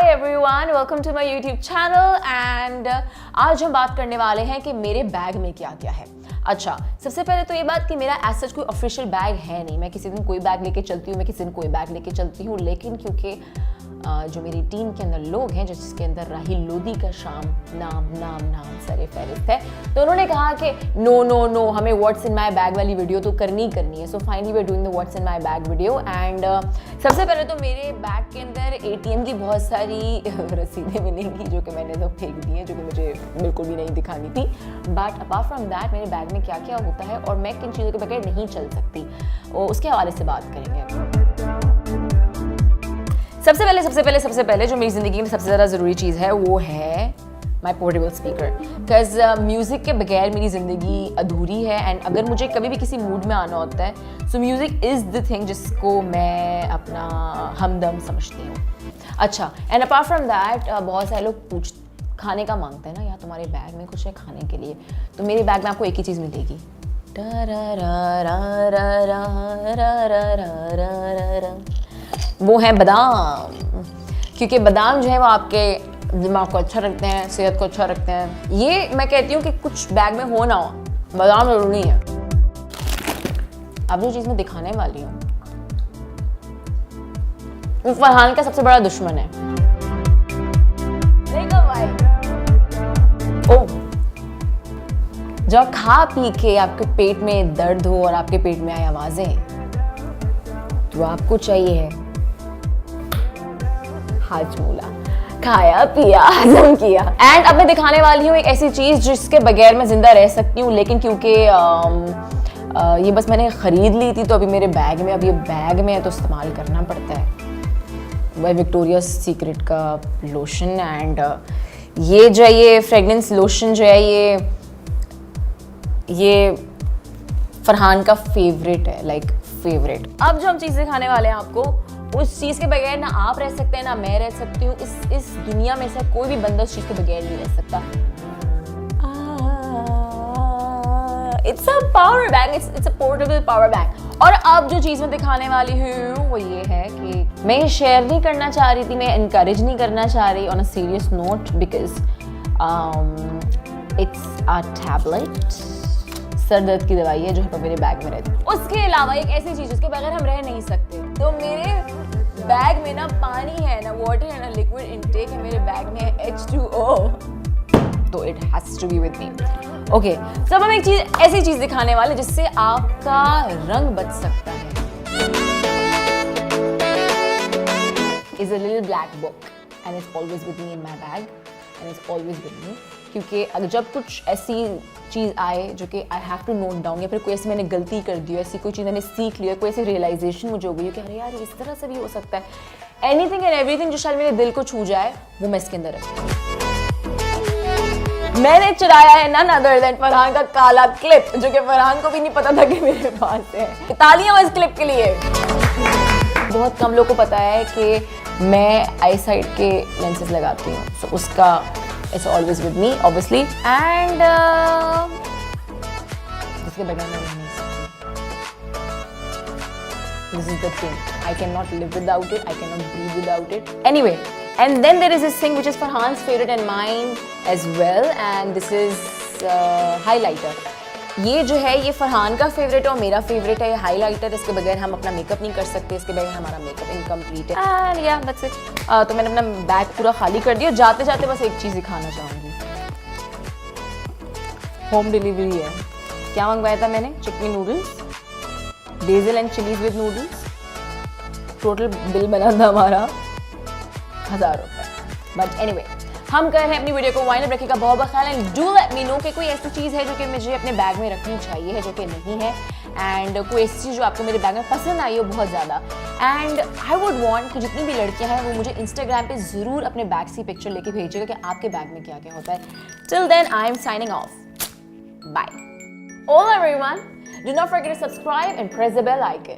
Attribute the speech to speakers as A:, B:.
A: Everyone, welcome to my YouTube channel and आज हम बात करने वाले हैं कि मेरे बैग में क्या क्या है। अच्छा, सबसे पहले तो ये बात कि मेरा एज सच कोई ऑफिशियल बैग है नहीं। मैं किसी दिन कोई बैग लेके चलती हूँ, मैं किसी दिन कोई बैग लेके चलती हूँ, लेकिन क्योंकि जो मेरी टीम के अंदर लोग हैं जिसके अंदर राहिल लोधी का नाम सरे फहरिस्त है, तो उन्होंने कहा कि नो हमें व्हाट्स इन माय बैग वाली वीडियो तो करनी है। So finally we are doing the what's in my bag video and सबसे पहले तो मेरे बैग के अंदर एटीएम की बहुत सारी रसीदें मिलेंगी जो कि मैंने तो फेंक दी हैं, जो कि मुझे बिल्कुल भी नहीं दिखानी थी। बट अपार्ट फ्रॉम दैट मेरे बैग में क्या क्या होता है और मैं किन चीज़ों के बगैर नहीं चल सकती, उसके हवाले से बात करेंगे। सबसे पहले जो मेरी ज़िंदगी में सबसे ज़्यादा ज़रूरी चीज़ है वो है माई पोर्टेबल स्पीकर। बिकॉज म्यूज़िक के बगैर मेरी ज़िंदगी अधूरी है एंड अगर मुझे कभी भी किसी मूड में आना होता है so music is the thing जिसको मैं अपना हमदम समझती हूँ। अच्छा, एंड अपार्ट फ्रॉम दैट बहुत सारे लोग खाने का मांगते हैं ना, या तुम्हारे बैग में कुछ है खाने के लिए, तो मेरे बैग में आपको एक ही चीज़ मिलेगी, वो है बादाम। क्योंकि बादाम जो है वो आपके दिमाग को अच्छा रखते हैं, सेहत को अच्छा रखते हैं। ये मैं कहती हूँ कि कुछ बैग में हो ना हो, बादाम जरूरी है। अब जो चीज़ मैं दिखाने वाली हूँ वो फरहान का सबसे बड़ा दुश्मन है। देखो भाई, ओ जब खा पी के आपके पेट में दर्द हो और आपके पेट में आए आवाजें, तो आपको चाहिए है हाजमूला, खाया पिया हजम किया। एंड अब मैं दिखाने वाली हूँ एक ऐसी चीज़ जिसके बगैर मैं जिंदा रह सकती हूँ, लेकिन क्योंकि ये बस मैंने ख़रीद ली थी तो अभी मेरे बैग में, अब ये बैग में है तो इस्तेमाल करना पड़ता है। वह विक्टोरिया सीक्रेट का लोशन एंड ये जो है ये फ्रेगनेंस लोशन जो है ये फरहान का फेवरेट है, लाइक फेवरेट। अब जो हम चीज़ दिखाने वाले हैं आपको, उस चीज़ के बगैर ना आप रह सकते हैं ना मैं रह सकती हूँ। इस दुनिया में से कोई भी बंदा उस चीज़ के बगैर नहीं रह सकता। It's a power bank, it's a portable power bank. और अब जो चीज़ मैं दिखाने वाली हूँ वो ये है कि मैं ये शेयर नहीं करना चाह रही थी, मैं इनकरेज नहीं करना चाह रही on a serious note, because it's a tablet, sir दर्द की दवाई है जो मेरे बैग में रहती है। उसके अलावा एक ऐसी चीज़ जिसके बगैर हम रह नहीं सकते, तो मेरे बैग में ना पानी है, ना वाटर है, ना लिक्विड इनटेक है, मेरे बैग में है H2O, तो it has to be with me. Okay, सब हम एक चीज़, ऐसी चीज़ दिखाने वाले जिससे आपका रंग बच सकता है। Is a little black book and it's always with me in my bag and it's always with me, क्योंकि अगर जब कुछ ऐसी चीज़ आए जो कि I have to note down, या फिर कोई ऐसी मैंने गलती कर दी हो, ऐसी कोई चीज़ मैंने सीख लिया, कोई ऐसी रियलाइजेशन मुझे हो गई कि अरे यार इस तरह से भी हो सकता है, एनीथिंग एंड एवरीथिंग जो शायद मेरे दिल को छू जाए, वो मैं इसके अंदर रखती हूँ। मैंने चुराया है नन अदर देन फरहान का काला क्लिप, जो कि फरहान को भी नहीं पता था कि मेरे पास है। तालियां इस क्लिप के लिए। बहुत कम लोगों को पता है कि मैं आई साइड के लेंसेज लगाती हूँ, सो उसका it's always with me obviously and इसके बगैर मैं रह नहीं सकती। This is the thing, I can not live without it, I can not breathe without it. Anyway, and then there is this thing which is Farhan's favorite and mine as well, and this is highlighter. ये जो है ये फरहान का favourite है और मेरा favourite है, ये हाईलाइटर। इसके बगैर हम अपना मेकअप नहीं कर सकते, इसके बगैर हमारा मेकअप इनकम्प्लीट है। एंड या दैट्स इट। तो मैंने अपना बैग पूरा खाली कर दिया। जाते जाते बस एक चीज़ दिखाना चाहूँगी, होम डिलीवरी है। क्या मंगवाया था मैंने? Chicken noodles, BECIL and chillies with noodles. Total bill बना था हमारा 1000 रुपये। बट एनीवे, हम कर रहे हैं अपनी वीडियो को वाइंड अप। रखिएगा बहुत बहुत ख्याल and do let me know कि कोई ऐसी चीज़ है जो कि मुझे अपने बैग में रखनी चाहिए है जो कि नहीं है, एंड कोई ऐसी चीज़ जो आपको मेरे बैग में पसंद आई हो बहुत ज़्यादा। एंड आई वुड वांट कि जितनी भी लड़कियां हैं वो मुझे इंस्टाग्राम पे ज़रूर अपने बैग की पिक्चर लेके भेजिएगा कि आपके बैग में क्या क्या होता है। Till then I am signing off, bye all everyone. Do not forget to subscribe and press the bell icon.